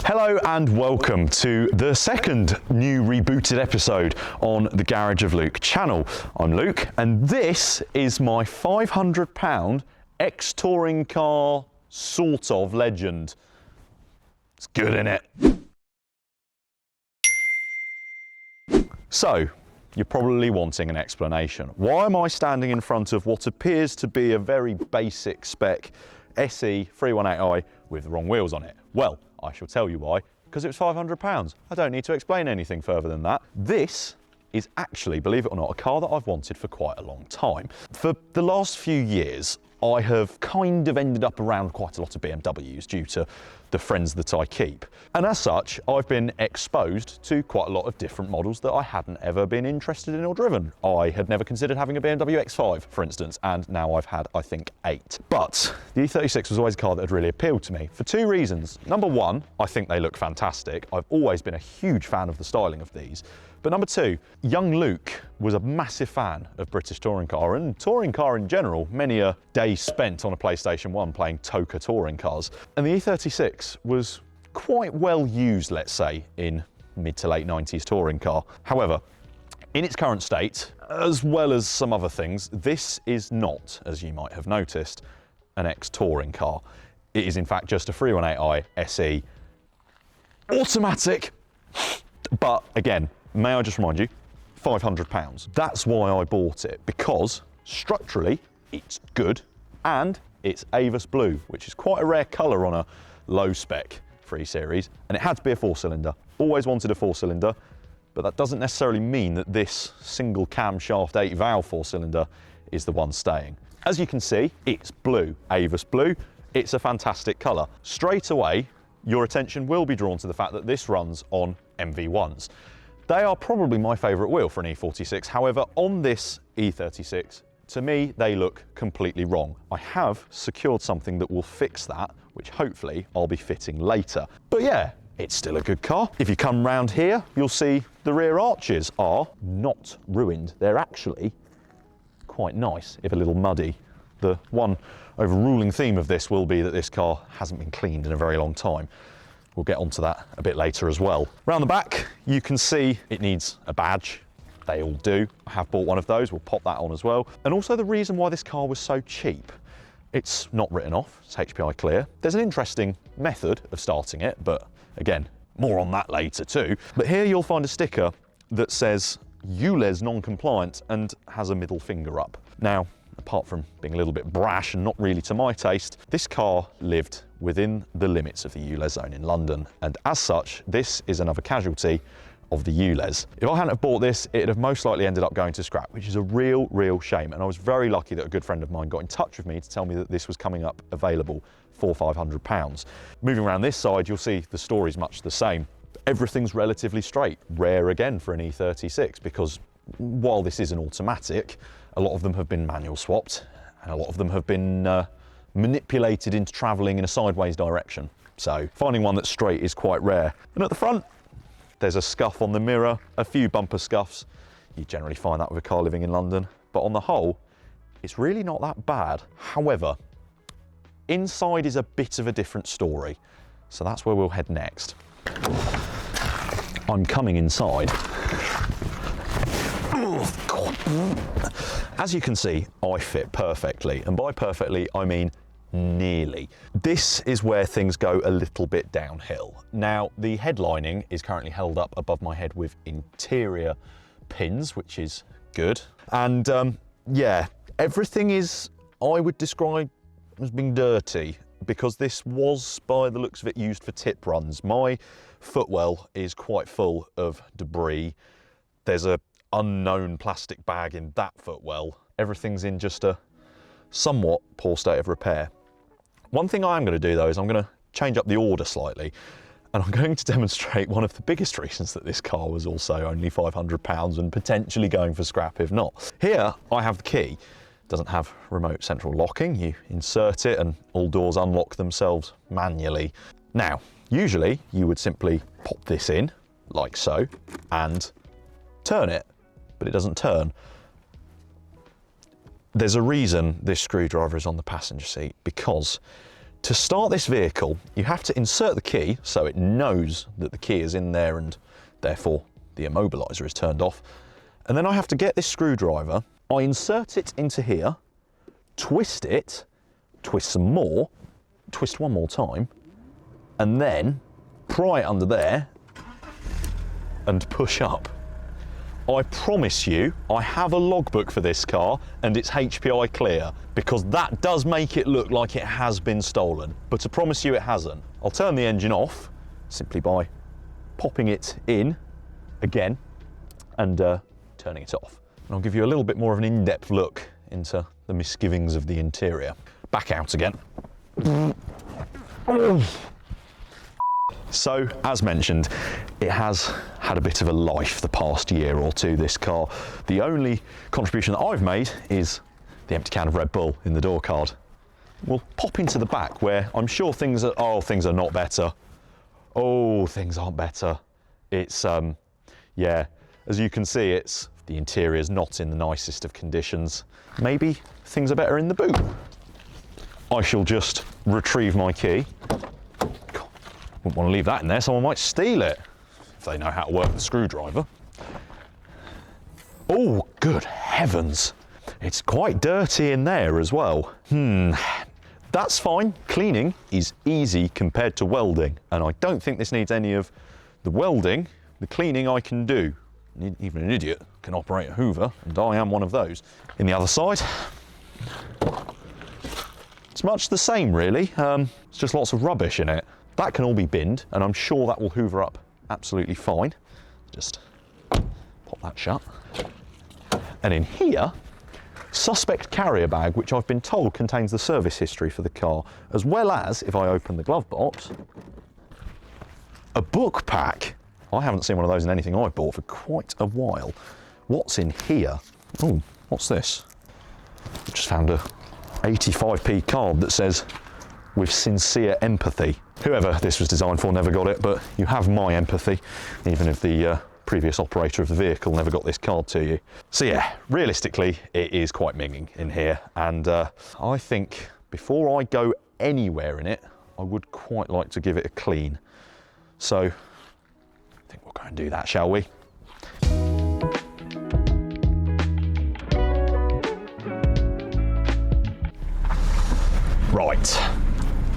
Hello and welcome to the second new rebooted episode on the Garage of Luke channel. I'm Luke and this is my £500 ex-touring car sort of legend. It's good, innit? So, you're probably wanting an explanation. Why am I standing in front of what appears to be a very basic spec SE 318i with the wrong wheels on it? Well, I shall tell you why, because it was £500. I don't need to explain anything further than that. This is actually, believe it or not, a car that I've wanted for quite a long time. For the last few years, I have kind of ended up around quite a lot of BMWs due to the friends that I keep. And as such, I've been exposed to quite a lot of different models that I hadn't ever been interested in or driven. I had never considered having a BMW X5, for instance, and now I've had, I think, 8. But the E36 was always a car that had really appealed to me for 2 reasons. Number 1, I think they look fantastic. I've always been a huge fan of the styling of these. But number 2, young Luke was a massive fan of British touring car and touring car in general, many a day spent on a PlayStation 1 playing Toka touring cars. And the E36 was quite well used, let's say, in mid to late 90s touring car. However, in its current state, as well as some other things, this is not, as you might have noticed, an ex-touring car. It is in fact just a 318i SE automatic, but again, may I just remind you, £500. That's why I bought it, because structurally it's good and it's Avis blue, which is quite a rare colour on a low spec 3 Series, and it had to be a 4-cylinder. Always wanted a 4-cylinder, but that doesn't necessarily mean that this single camshaft 8 valve 4-cylinder is the one staying. As you can see, it's blue, Avis blue. It's a fantastic colour. Straight away, your attention will be drawn to the fact that this runs on MV1s. They are probably my favourite wheel for an E46. However, on this E36, to me, they look completely wrong. I have secured something that will fix that, which hopefully I'll be fitting later. But yeah, it's still a good car. If you come round here, you'll see the rear arches are not ruined. They're actually quite nice, if a little muddy. The one overruling theme of this will be that this car hasn't been cleaned in a very long time. We'll get onto that a bit later as well. Round the back, you can see it needs a badge. They all do. I have bought one of those. We'll pop that on as well. And also the reason why this car was so cheap. It's not written off, it's HPI clear. There's an interesting method of starting it, but again, more on that later too. But here you'll find a sticker that says ULEZ non-compliant and has a middle finger up. Now, apart from being a little bit brash and not really to my taste, this car lived within the limits of the ULEZ zone in London, and as such, this is another casualty of the ULEZ. If I hadn't have bought this, it'd have most likely ended up going to scrap, which is a real shame, and I was very lucky that a good friend of mine got in touch with me to tell me that this was coming up available for £500. Moving around this side, you'll see the story's much the same. Everything's relatively straight, rare again for an E36, because while this is an automatic, a lot of them have been manual swapped, and a lot of them have been manipulated into travelling in a sideways direction. So finding one that's straight is quite rare. And at the front, there's a scuff on the mirror, a few bumper scuffs. You generally find that with a car living in London, but on the whole, it's really not that bad. However, inside is a bit of a different story. So that's where we'll head next. I'm coming inside. Oh, God. As you can see, I fit perfectly, and by perfectly, I mean nearly. This is where things go a little bit downhill. Now, the headlining is currently held up above my head with interior pins, which is good. And yeah, everything is, I would describe as being dirty, because this was, by the looks of it, used for tip runs. My footwell is quite full of debris. There's a unknown plastic bag in that footwell. Everything's in just a somewhat poor state of repair. One thing I am going to do though is I'm going to change up the order slightly, and I'm going to demonstrate one of the biggest reasons that this car was also only £500 and potentially going for scrap if not. Here I have the key. It doesn't have remote central locking. You insert it and all doors unlock themselves manually. Now, usually you would simply pop this in like so and turn it, but it doesn't turn. There's a reason this screwdriver is on the passenger seat, because To start this vehicle, you have to insert the key so it knows that the key is in there and therefore the immobiliser is turned off. And then I have to get this screwdriver, I insert it into here, twist it, twist some more, twist one more time, and then pry it under there and push up. I promise you, I have a logbook for this car and it's HPI clear, because that does make it look like it has been stolen. But to promise you it hasn't. I'll turn the engine off simply by popping it in again and turning it off. And I'll give you a little bit more of an in-depth look into the misgivings of the interior. Back out again. So, as mentioned, it has had a bit of a life the past year or two, this car. The only contribution that I've made is the empty can of Red Bull in the door card. We'll pop into the back where I'm sure things are not better. Oh, things aren't better. It's, yeah, as you can see, the interior's not in the nicest of conditions. Maybe things are better in the boot. I shall just retrieve my key. Wouldn't want to leave that in there, someone might steal it if they know how to work the screwdriver. Oh, good heavens. It's quite dirty in there as well. That's fine. Cleaning is easy compared to welding, and I don't think this needs any of the welding. The cleaning I can do. Even an idiot can operate a Hoover, and I am one of those. In the other side, it's much the same really. It's just lots of rubbish in it. That can all be binned, and I'm sure that will hoover up absolutely fine. Just pop that shut. And in here, suspect carrier bag, which I've been told contains the service history for the car, as well as, if I open the glove box, a book pack. I haven't seen one of those in anything I've bought for quite a while. What's in here? Oh, what's this? I just found a 85p card that says, "With sincere empathy." Whoever this was designed for never got it, but you have my empathy, even if the previous operator of the vehicle never got this card to you. So yeah, realistically, it is quite minging in here, and I think before I go anywhere in it, I would quite like to give it a clean. So I think we'll go and do that, shall we? Right.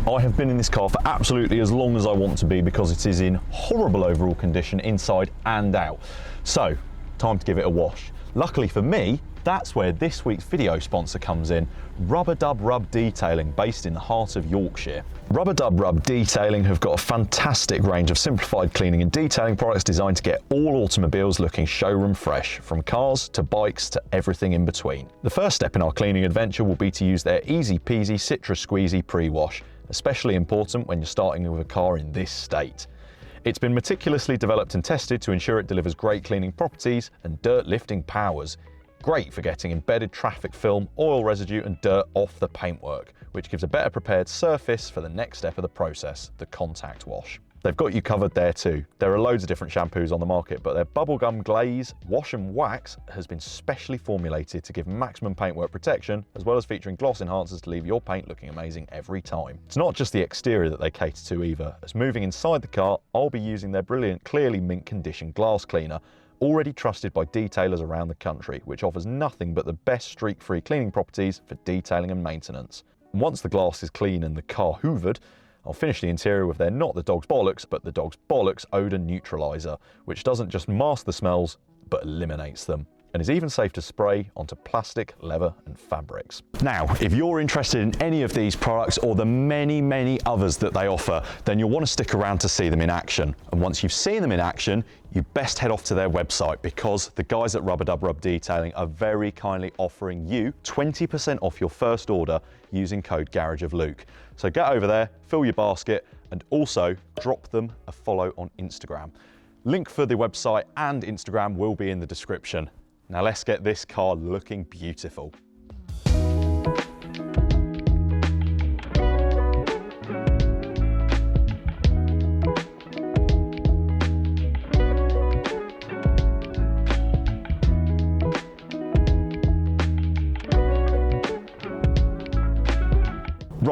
I have been in this car for absolutely as long as I want to be, because it is in horrible overall condition inside and out. So, time to give it a wash. Luckily for me, that's where this week's video sponsor comes in, Rubber Dub Rub Detailing, based in the heart of Yorkshire. Rubber Dub Rub Detailing have got a fantastic range of simplified cleaning and detailing products designed to get all automobiles looking showroom fresh, from cars to bikes to everything in between. The first step in our cleaning adventure will be to use their easy peasy citrus squeezy pre-wash, especially important when you're starting with a car in this state. It's been meticulously developed and tested to ensure it delivers great cleaning properties and dirt lifting powers. Great for getting embedded traffic film, oil residue and dirt off the paintwork, which gives a better prepared surface for the next step of the process, the contact wash. They've got you covered there too. There are loads of different shampoos on the market, but their bubblegum glaze wash and wax has been specially formulated to give maximum paintwork protection, as well as featuring gloss enhancers to leave your paint looking amazing every time. It's not just the exterior that they cater to either, as moving inside the car, I'll be using their brilliant clearly mint condition glass cleaner, already trusted by detailers around the country, which offers nothing but the best streak-free cleaning properties for detailing and maintenance. And once the glass is clean and the car hoovered, I'll finish the interior with their not the dog's bollocks, but the dog's bollocks odour neutraliser, which doesn't just mask the smells, but eliminates them, and is even safe to spray onto plastic, leather and fabrics. Now, if you're interested in any of these products or the many, many others that they offer, then you'll want to stick around to see them in action. And once you've seen them in action, you best head off to their website, because the guys at Rubber Dub Rub Detailing are very kindly offering you 20% off your first order using code Garage of Luke. So get over there, fill your basket, and also drop them a follow on Instagram. Link for the website and Instagram will be in the description. Now let's get this car looking beautiful.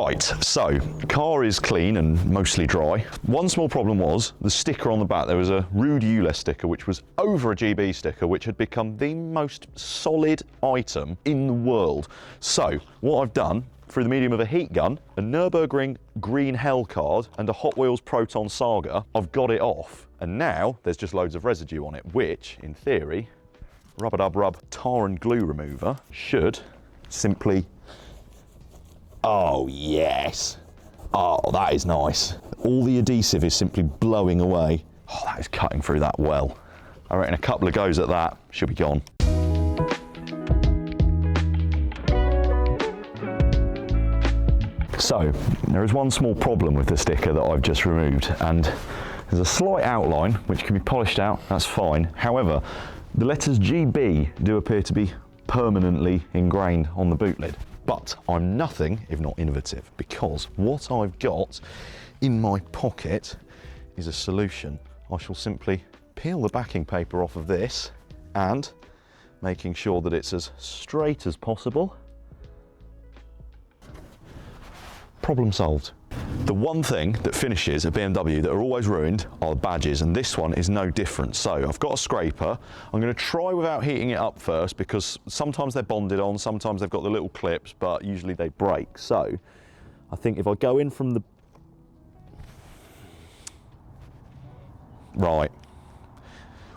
Right, so car is clean and mostly dry. One small problem was the sticker on the back. There was a Rude ULEZ sticker which was over a GB sticker, which had become the most solid item in the world. So what I've done, through the medium of a heat gun, a Nürburgring green hell card and a Hot Wheels Proton Saga, I've got it off. And now there's just loads of residue on it, which in theory, rub-a-dub-rub tar and glue remover should simply, oh yes. Oh, that is nice. All the adhesive is simply blowing away. Oh, that is cutting through that well. I reckon a couple of goes at that, should be gone. So, there is one small problem with the sticker that I've just removed, and there's a slight outline which can be polished out, that's fine. However, the letters GB do appear to be permanently ingrained on the boot lid. But I'm nothing if not innovative, because what I've got in my pocket is a solution. I shall simply peel the backing paper off of this and, making sure that it's as straight as possible, problem solved. The one thing that finishes a BMW that are always ruined are the badges, and this one is no different. So I've got a scraper. I'm going to try without heating it up first, because sometimes they're bonded on, sometimes they've got the little clips, but usually they break. So I think if I go in from the... Right.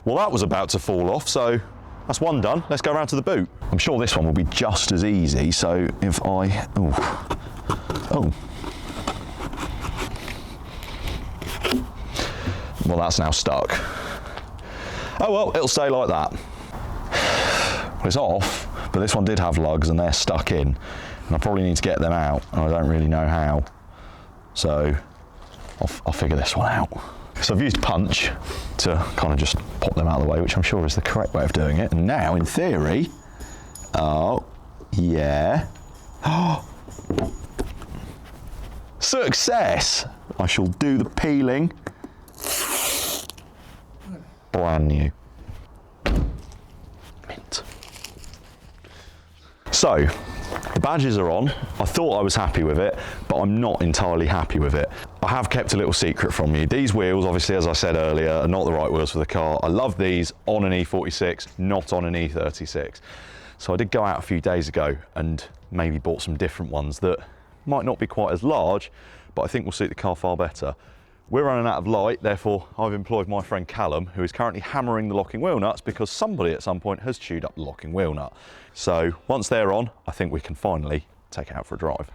Well, that was about to fall off, so that's one done. Let's go around to the boot. I'm sure this one will be just as easy, so if I... Oh. Well, that's now stuck. Oh well, it'll stay like that. Well, it's off, but this one did have lugs and they're stuck in. And I probably need to get them out, and I don't really know how. So I'll figure this one out. So I've used punch to kind of just pop them out of the way, which I'm sure is the correct way of doing it. And now, in theory, oh, yeah. Success! I shall do the peeling. Brand new. Mint. So, the badges are on. I thought I was happy with it, but I'm not entirely happy with it. I have kept a little secret from you. These wheels, obviously, as I said earlier, are not the right wheels for the car. I love these on an E46, not on an E36. So I did go out a few days ago and maybe bought some different ones that might not be quite as large, but I think will suit the car far better. We're running out of light, therefore I've employed my friend Callum, who is currently hammering the locking wheel nuts because somebody at some point has chewed up the locking wheel nut. So once they're on, I think we can finally take it out for a drive.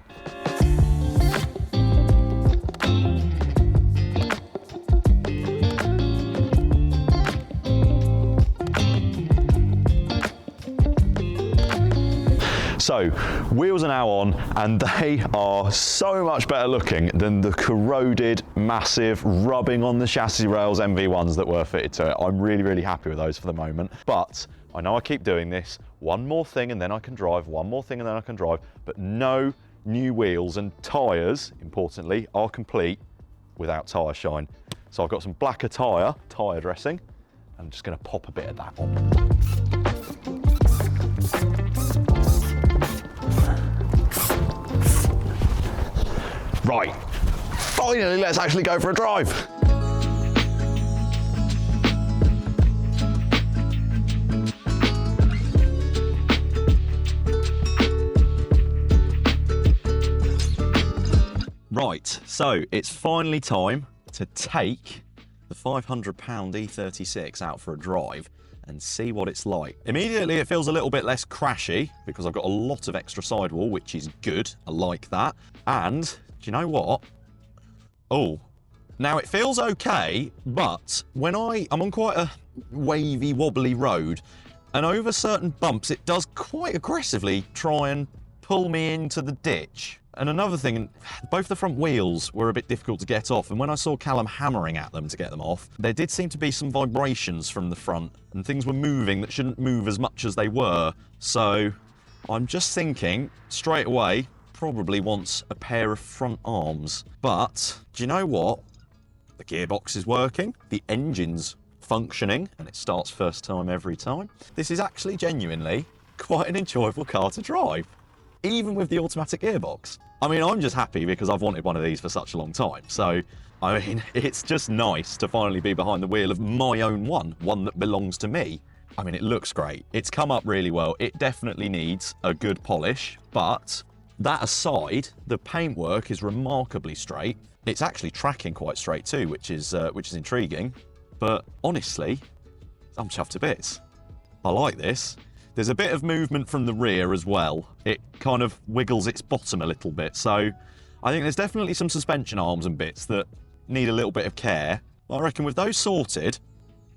So, wheels are now on, and they are so much better looking than the corroded, massive, rubbing on the chassis rails MV1s that were fitted to it. I'm really, really happy with those for the moment. But I know I keep doing this. One more thing and then I can drive, one more thing and then I can drive, but no new wheels and tyres, importantly, are complete without tyre shine. So I've got some blacker tyre dressing. I'm just gonna pop a bit of that on. Right, finally let's actually go for a drive. Right, so it's finally time to take the £500 E36 out for a drive and see what it's like. Immediately it feels a little bit less crashy because I've got a lot of extra sidewall, which is good, I like that. And do you know what? Oh, now it feels okay, but when I'm on quite a wavy, wobbly road, and over certain bumps, it does quite aggressively try and pull me into the ditch. And another thing, both the front wheels were a bit difficult to get off, and when I saw Callum hammering at them to get them off, there did seem to be some vibrations from the front, and things were moving that shouldn't move as much as they were. So I'm just thinking, straight away, probably wants a pair of front arms. But do you know what? The gearbox is working, the engine's functioning, and it starts first time every time. This is actually genuinely quite an enjoyable car to drive. even with the automatic gearbox. I mean, I'm just happy because I've wanted one of these for such a long time. So, I mean, it's just nice to finally be behind the wheel of my own one that belongs to me. I mean, it looks great. It's come up really well. It definitely needs a good polish, but that aside, the paintwork is remarkably straight. It's actually tracking quite straight too, which is intriguing. But honestly, I'm chuffed to bits. I like this. There's a bit of movement from the rear as well. It kind of wiggles its bottom a little bit. So I think there's definitely some suspension arms and bits that need a little bit of care. I reckon with those sorted,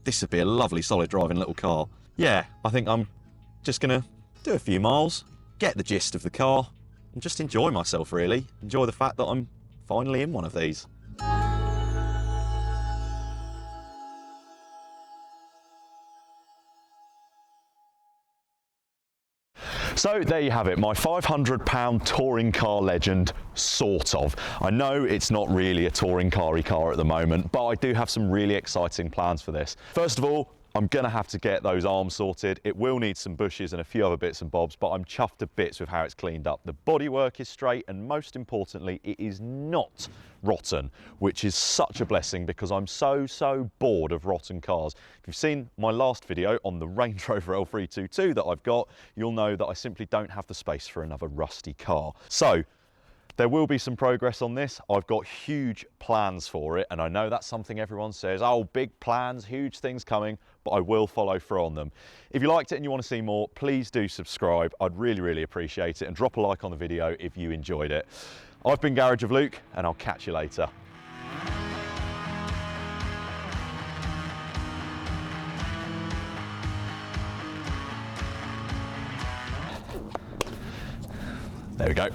this would be a lovely solid driving little car. Yeah, I think I'm just gonna do a few miles, get the gist of the car, and just enjoy myself really. Enjoy the fact that I'm finally in one of these. So there you have it, my £500 touring car legend, sort of. I know it's not really a touring car at the moment, but I do have some really exciting plans for this. First of all, I'm gonna have to get those arms sorted. It will need some bushes and a few other bits and bobs, but I'm chuffed to bits with how it's cleaned up. The bodywork is straight, and most importantly, it is not rotten, which is such a blessing because I'm so bored of rotten cars. If you've seen my last video on the Range Rover L322 that I've got, you'll know that I simply don't have the space for another rusty car. So, there will be some progress on this. I've got huge plans for it, and I know that's something everyone says, oh, big plans, huge things coming, but I will follow through on them. If you liked it and you want to see more, please do subscribe. I'd really appreciate it, and drop a like on the video if you enjoyed it. I've been Garage of Luke, and I'll catch you later. There we go.